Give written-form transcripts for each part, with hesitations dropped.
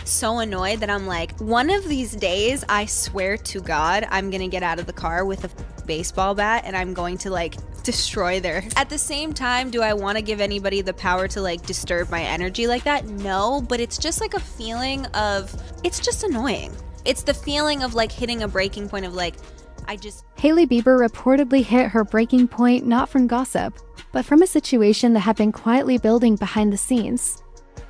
so annoyed that I'm like, one of these days, I swear to God, I'm gonna get out of the car with a baseball bat and I'm going to like destroy their... At the same time, do I want to give anybody the power to like disturb my energy like that? No, but it's just like a feeling of, it's just annoying. It's the feeling of like hitting a breaking point of like, Hailey Bieber reportedly hit her breaking point not from gossip, but from a situation that had been quietly building behind the scenes.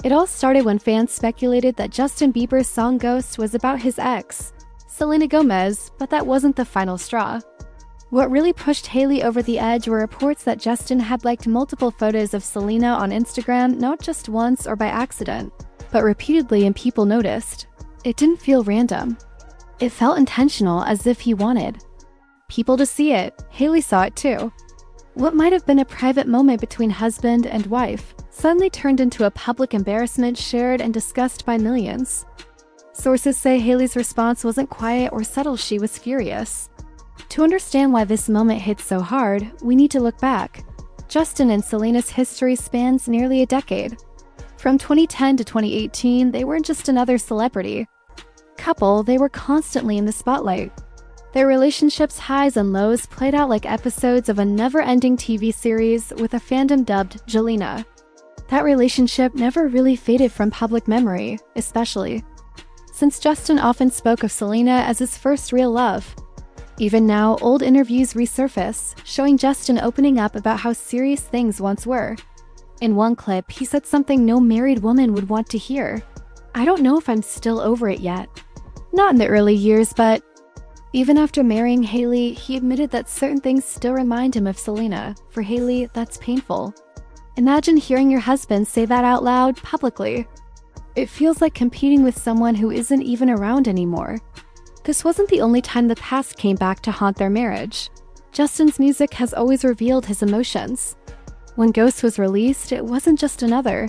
It all started when fans speculated that Justin Bieber's song Ghost was about his ex, Selena Gomez, but that wasn't the final straw. What really pushed Hailey over the edge were reports that Justin had liked multiple photos of Selena on Instagram not just once or by accident, but repeatedly, and people noticed. It didn't feel random. It felt intentional, as if he wanted people to see it. Hailey saw it too. What might have been a private moment between husband and wife suddenly turned into a public embarrassment shared and discussed by millions. Sources say Hailey's response wasn't quiet or subtle, she was furious. To understand why this moment hit so hard, we need to look back. Justin and Selena's history spans nearly a decade. From 2010 to 2018, they weren't just another celebrity couple, they were constantly in the spotlight. Their relationship's highs and lows played out like episodes of a never-ending TV series with a fandom dubbed Jelena. That relationship never really faded from public memory, especially since Justin often spoke of Selena as his first real love. Even now, old interviews resurface, showing Justin opening up about how serious things once were. In one clip, he said something no married woman would want to hear. "I don't know if I'm still over it yet." Not in the early years, but even after marrying Hailey, he admitted that certain things still remind him of Selena. For Hailey, that's painful. Imagine hearing your husband say that out loud, publicly. It feels like competing with someone who isn't even around anymore. This wasn't the only time the past came back to haunt their marriage. Justin's music has always revealed his emotions. When Ghost was released, it wasn't just another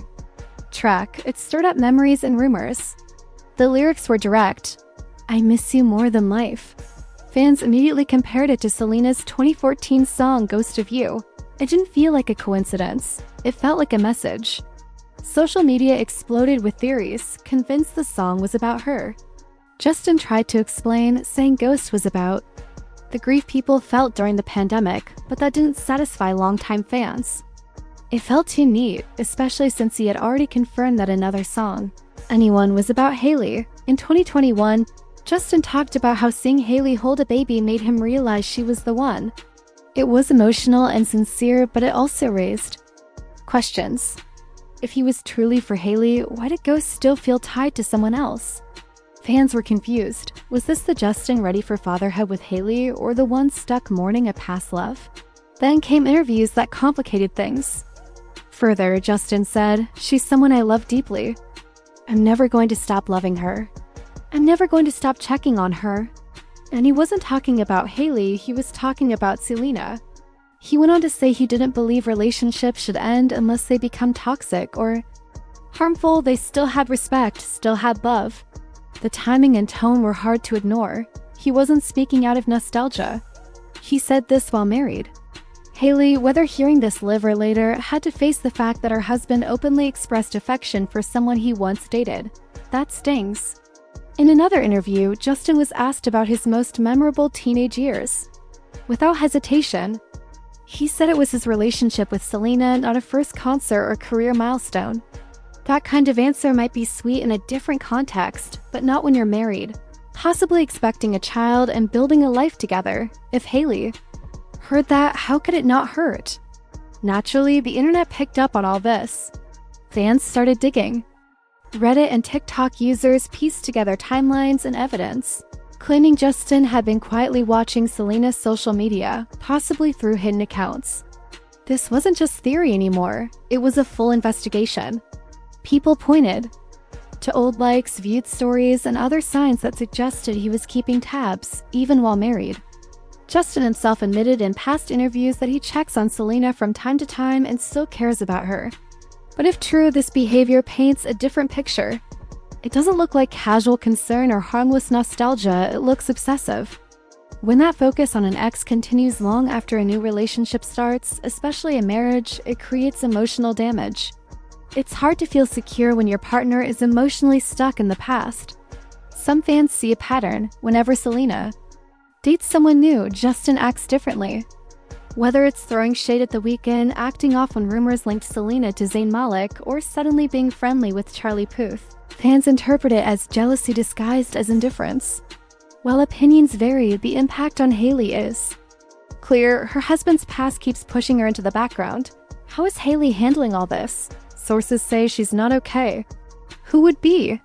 track, it stirred up memories and rumors. The lyrics were direct. "I miss you more than life." Fans immediately compared it to Selena's 2014 song Ghost of You. It didn't feel like a coincidence. It felt like a message. Social media exploded with theories, convinced the song was about her. Justin tried to explain, saying Ghost was about the grief people felt during the pandemic, but that didn't satisfy longtime fans. It felt too neat, especially since he had already confirmed that another song, Anyone, was about Hailey. In 2021, Justin talked about how seeing Hailey hold a baby made him realize she was the one. It was emotional and sincere, but it also raised questions. If he was truly for Hailey, why did Ghost still feel tied to someone else? Fans were confused. Was this the Justin ready for fatherhood with Hailey, or the one stuck mourning a past love? Then came interviews that complicated things. Further, Justin said, "She's someone I love deeply. I'm never going to stop loving her. I'm never going to stop checking on her." And he wasn't talking about Hailey, he was talking about Selena. He went on to say he didn't believe relationships should end unless they become toxic or harmful. They still had respect, still had love. The timing and tone were hard to ignore. He wasn't speaking out of nostalgia. He said this while married. Hailey, whether hearing this live or later, had to face the fact that her husband openly expressed affection for someone he once dated. That stings. In another interview, Justin was asked about his most memorable teenage years. Without hesitation, he said it was his relationship with Selena, not a first concert or career milestone. That kind of answer might be sweet in a different context, but not when you're married, possibly expecting a child and building a life together. If Hailey heard that, how could it not hurt? Naturally, the internet picked up on all this. Fans started digging. Reddit and TikTok users pieced together timelines and evidence, claiming Justin had been quietly watching Selena's social media, possibly through hidden accounts. This wasn't just theory anymore, it was a full investigation. People pointed to old likes, viewed stories, and other signs that suggested he was keeping tabs, even while married. Justin himself admitted in past interviews that he checks on Selena from time to time and still cares about her. But if true, this behavior paints a different picture. It doesn't look like casual concern or harmless nostalgia, it looks obsessive. When that focus on an ex continues long after a new relationship starts, especially a marriage, it creates emotional damage. It's hard to feel secure when your partner is emotionally stuck in the past. Some fans see a pattern. Whenever Selena dates someone new, Justin acts differently. Whether it's throwing shade at The Weeknd, acting off when rumors linked Selena to Zayn Malik, or suddenly being friendly with Charlie Puth, fans interpret it as jealousy disguised as indifference. While opinions vary, the impact on Hailey is clear. Her husband's past keeps pushing her into the background. How is Hailey handling all this? Sources say she's not okay. Who would be?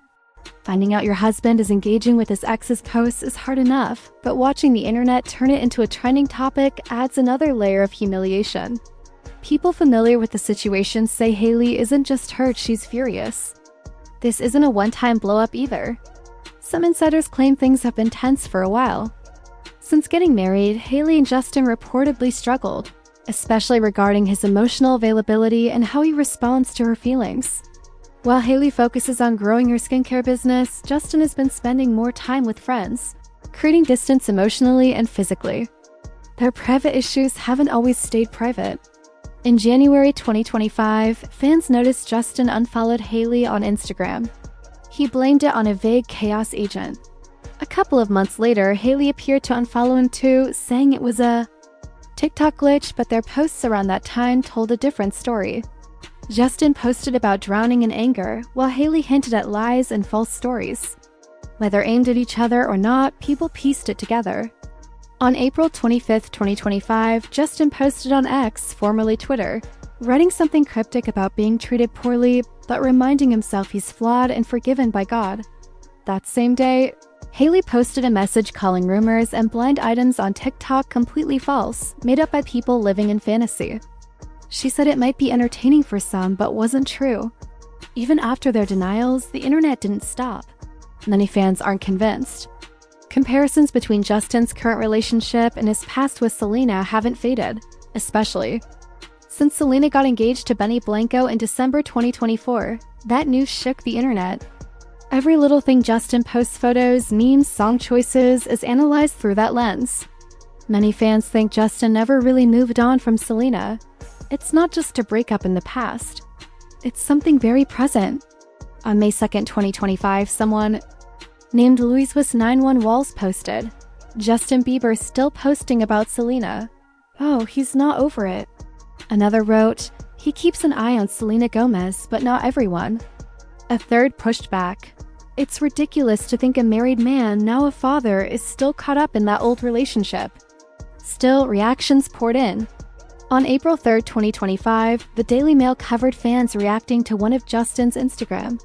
Finding out your husband is engaging with his ex's posts is hard enough, but watching the internet turn it into a trending topic adds another layer of humiliation. People familiar with the situation say Hailey isn't just hurt, she's furious. This isn't a one-time blow-up either. Some insiders claim things have been tense for a while. Since getting married, Hailey and Justin reportedly struggled, especially regarding his emotional availability and how he responds to her feelings. While Hailey focuses on growing her skincare business, Justin has been spending more time with friends, creating distance emotionally and physically. Their private issues haven't always stayed private. In January 2025, fans noticed Justin unfollowed Hailey on Instagram. He blamed it on a vague chaos agent. A couple of months later, Hailey appeared to unfollow him too, saying it was a TikTok glitch, but their posts around that time told a different story. Justin posted about drowning in anger, while Hailey hinted at lies and false stories. Whether aimed at each other or not, people pieced it together. On April 25, 2025, Justin posted on X, formerly Twitter, writing something cryptic about being treated poorly, but reminding himself he's flawed and forgiven by God. That same day, Hailey posted a message calling rumors and blind items on TikTok completely false, made up by people living in fantasy. She said it might be entertaining for some, but wasn't true. Even after their denials, the internet didn't stop. Many fans aren't convinced. Comparisons between Justin's current relationship and his past with Selena haven't faded, especially since Selena got engaged to Benny Blanco in December 2024. That news shook the internet. Every little thing Justin posts, photos, memes, song choices, is analyzed through that lens. Many fans think Justin never really moved on from Selena. It's not just a breakup in the past. It's something very present. On May 2nd, 2025, someone named Louis91 Walls posted, "Justin Bieber still posting about Selena. Oh, he's not over it." Another wrote, "He keeps an eye on Selena Gomez, but not everyone." A third pushed back, "It's ridiculous to think a married man, now a father, is still caught up in that old relationship." Still, reactions poured in. On April 3rd, 2025, the Daily Mail covered fans reacting to one of Justin's Instagram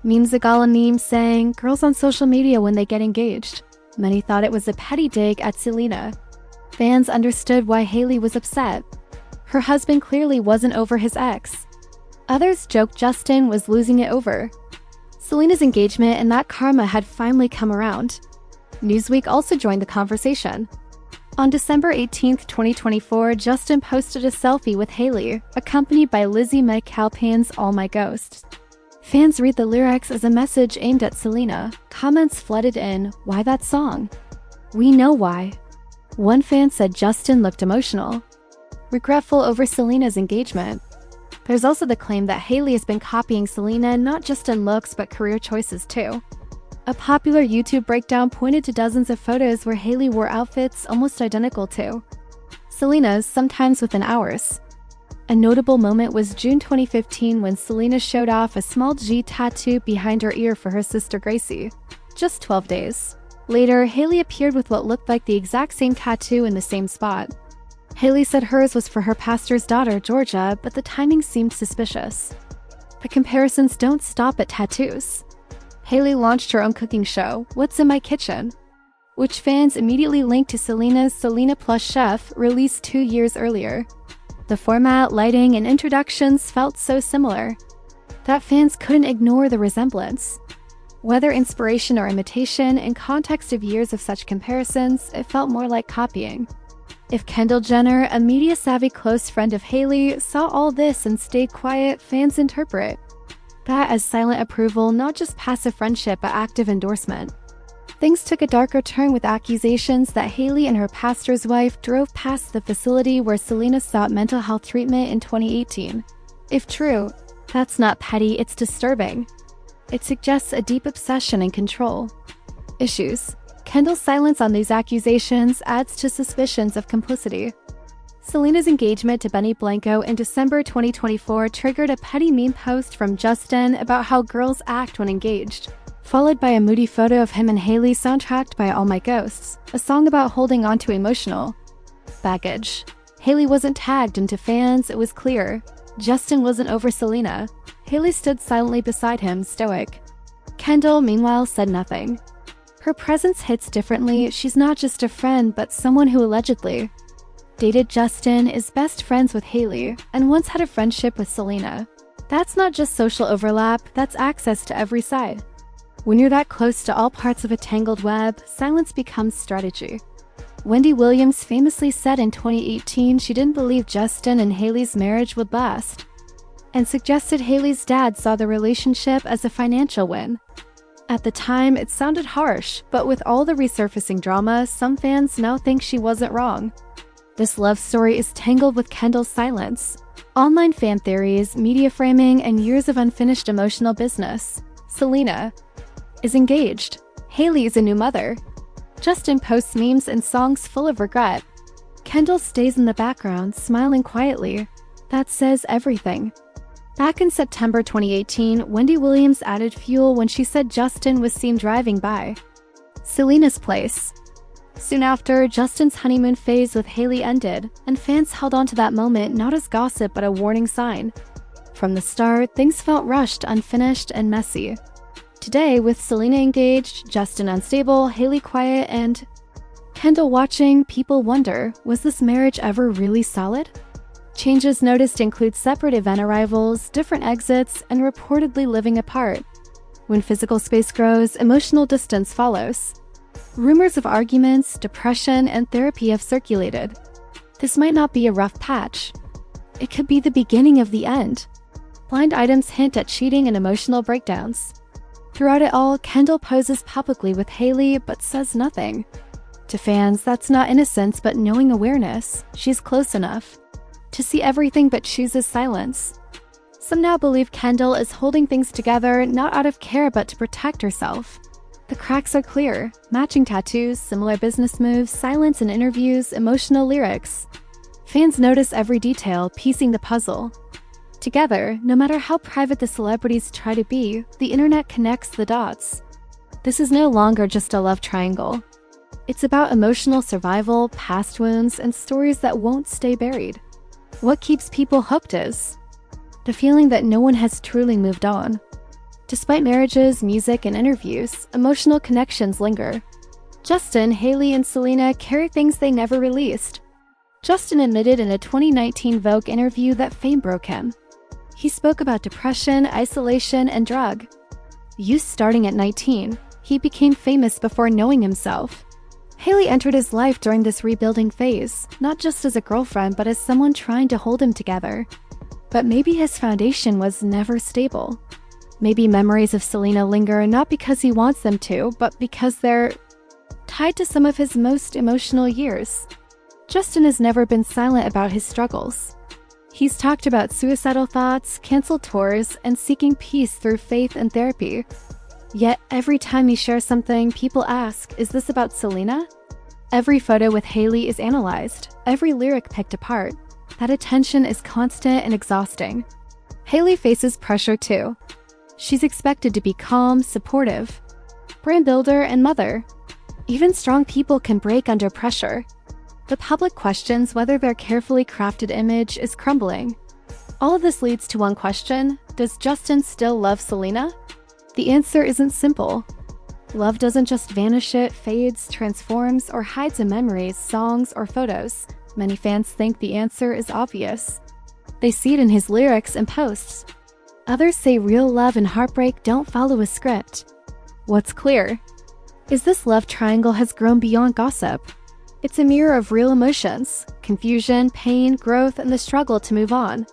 memes. A gala meme saying, "Girls on social media when they get engaged." Many thought it was a petty dig at Selena. Fans understood why Hailey was upset. Her husband clearly wasn't over his ex. Others joked Justin was losing it over Selena's engagement and that karma had finally come around. Newsweek also joined the conversation. On December 18th, 2024, Justin posted a selfie with Hailey, accompanied by Lizzie McAlpine's All My Ghosts. Fans read the lyrics as a message aimed at Selena. Comments flooded in, "Why that song? We know why." One fan said Justin looked emotional, regretful over Selena's engagement. There's also the claim that Hailey has been copying Selena not just in looks but career choices too. A popular YouTube breakdown pointed to dozens of photos where Hailey wore outfits almost identical to Selena's, sometimes within hours. A notable moment was June 2015 when Selena showed off a small G tattoo behind her ear for her sister Gracie. Just 12 days later, Hailey appeared with what looked like the exact same tattoo in the same spot. Hailey said hers was for her pastor's daughter, Georgia, but the timing seemed suspicious. The comparisons don't stop at tattoos. Hailey launched her own cooking show, What's in My Kitchen?, which fans immediately linked to Selena's Selena Plus Chef, released 2 years earlier. The format, lighting, and introductions felt so similar that fans couldn't ignore the resemblance. Whether inspiration or imitation, in context of years of such comparisons, it felt more like copying. If Kendall Jenner, a media-savvy close friend of Hailey, saw all this and stayed quiet, fans interpret that as silent approval, not just passive friendship but active endorsement. Things took a darker turn with accusations that Hailey and her pastor's wife drove past the facility where Selena sought mental health treatment in 2018. If true, That's not petty, it's disturbing. It suggests a deep obsession and control. Issues. Kendall's silence on these accusations adds to suspicions of complicity. Selena's engagement to Benny Blanco in December 2024 triggered a petty meme post from Justin about how girls act when engaged, followed by a moody photo of him and Hailey soundtracked by All My Ghosts, a song about holding on to emotional baggage. Hailey wasn't tagged, and to fans, it was clear Justin wasn't over Selena. Hailey stood silently beside him, stoic. Kendall, meanwhile, said nothing. Her presence hits differently. She's not just a friend, but someone who allegedly dated Justin, is best friends with Hailey, and once had a friendship with Selena. That's not just social overlap, that's access to every side. When you're that close to all parts of a tangled web, silence becomes strategy. Wendy Williams famously said in 2018 she didn't believe Justin and Hailey's marriage would last, and suggested Hailey's dad saw the relationship as a financial win. At the time, it sounded harsh, but with all the resurfacing drama, some fans now think she wasn't wrong. This love story is tangled with Kendall's silence, online fan theories, media framing, and years of unfinished emotional business. Selena is engaged. Hailey is a new mother. Justin posts memes and songs full of regret. Kendall stays in the background, smiling quietly. That says everything. Back in September 2018, Wendy Williams added fuel when she said Justin was seen driving by Selena's place. Soon after, Justin's honeymoon phase with Hailey ended, and fans held on to that moment not as gossip but a warning sign. From the start, things felt rushed, unfinished, and messy. Today, with Selena engaged, Justin unstable, Hailey quiet, and Kendall watching, people wonder, was this marriage ever really solid? Changes noticed include separate event arrivals, different exits, and reportedly living apart. When physical space grows, emotional distance follows. Rumors of arguments, depression, and therapy have circulated. This might not be a rough patch. It could be the beginning of the end. Blind items hint at cheating and emotional breakdowns. Throughout it all, Kendall poses publicly with Hailey but says nothing. To fans, that's not innocence but knowing awareness. She's close enough to see everything but chooses silence. Some now believe Kendall is holding things together not out of care but to protect herself. The cracks are clear: matching tattoos, similar business moves, silence in interviews, emotional lyrics. Fans notice every detail, piecing the puzzle together. No matter how private the celebrities try to be, the internet connects the dots. This is no longer just a love triangle. It's about emotional survival, past wounds, and stories that won't stay buried. What keeps people hooked is the feeling that no one has truly moved on. Despite marriages, music, and interviews, emotional connections linger. Justin, Hailey, and Selena carry things they never released. Justin admitted in a 2019 Vogue interview that fame broke him. He spoke about depression, isolation, and drug use starting at 19. He became famous before knowing himself. Hailey entered his life during this rebuilding phase, not just as a girlfriend but as someone trying to hold him together. But maybe his foundation was never stable. Maybe memories of Selena linger not because he wants them to, but because they're tied to some of his most emotional years. Justin has never been silent about his struggles. He's talked about suicidal thoughts, canceled tours, and seeking peace through faith and therapy. Yet every time he shares something, people ask, is this about Selena? Every photo with Hailey is analyzed, every lyric picked apart. That attention is constant and exhausting. Hailey faces pressure too. She's expected to be calm, supportive, brand builder, and mother. Even strong people can break under pressure. The public questions whether their carefully crafted image is crumbling. All of this leads to one question: does Justin still love Selena? The answer isn't simple. Love doesn't just vanish, it fades, transforms, or hides in memories, songs, or photos. Many fans think the answer is obvious. They see it in his lyrics and posts. Others say real love and heartbreak don't follow a script. What's clear is this love triangle has grown beyond gossip. It's a mirror of real emotions: confusion, pain, growth, and the struggle to move on.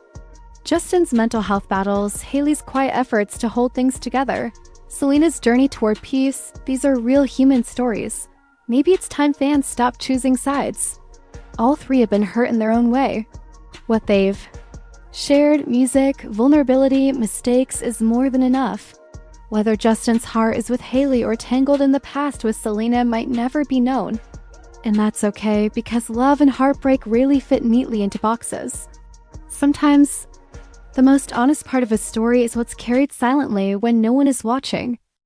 Justin's mental health battles, Hailey's quiet efforts to hold things together, Selena's journey toward peace, these are real human stories. Maybe it's time fans stop choosing sides. All three have been hurt in their own way. What they've Shared music, vulnerability, mistakes is more than enough. Whether Justin's heart is with Hailey or tangled in the past with Selena might never be known. And that's okay, because love and heartbreak really fit neatly into boxes. Sometimes, the most honest part of a story is what's carried silently when no one is watching.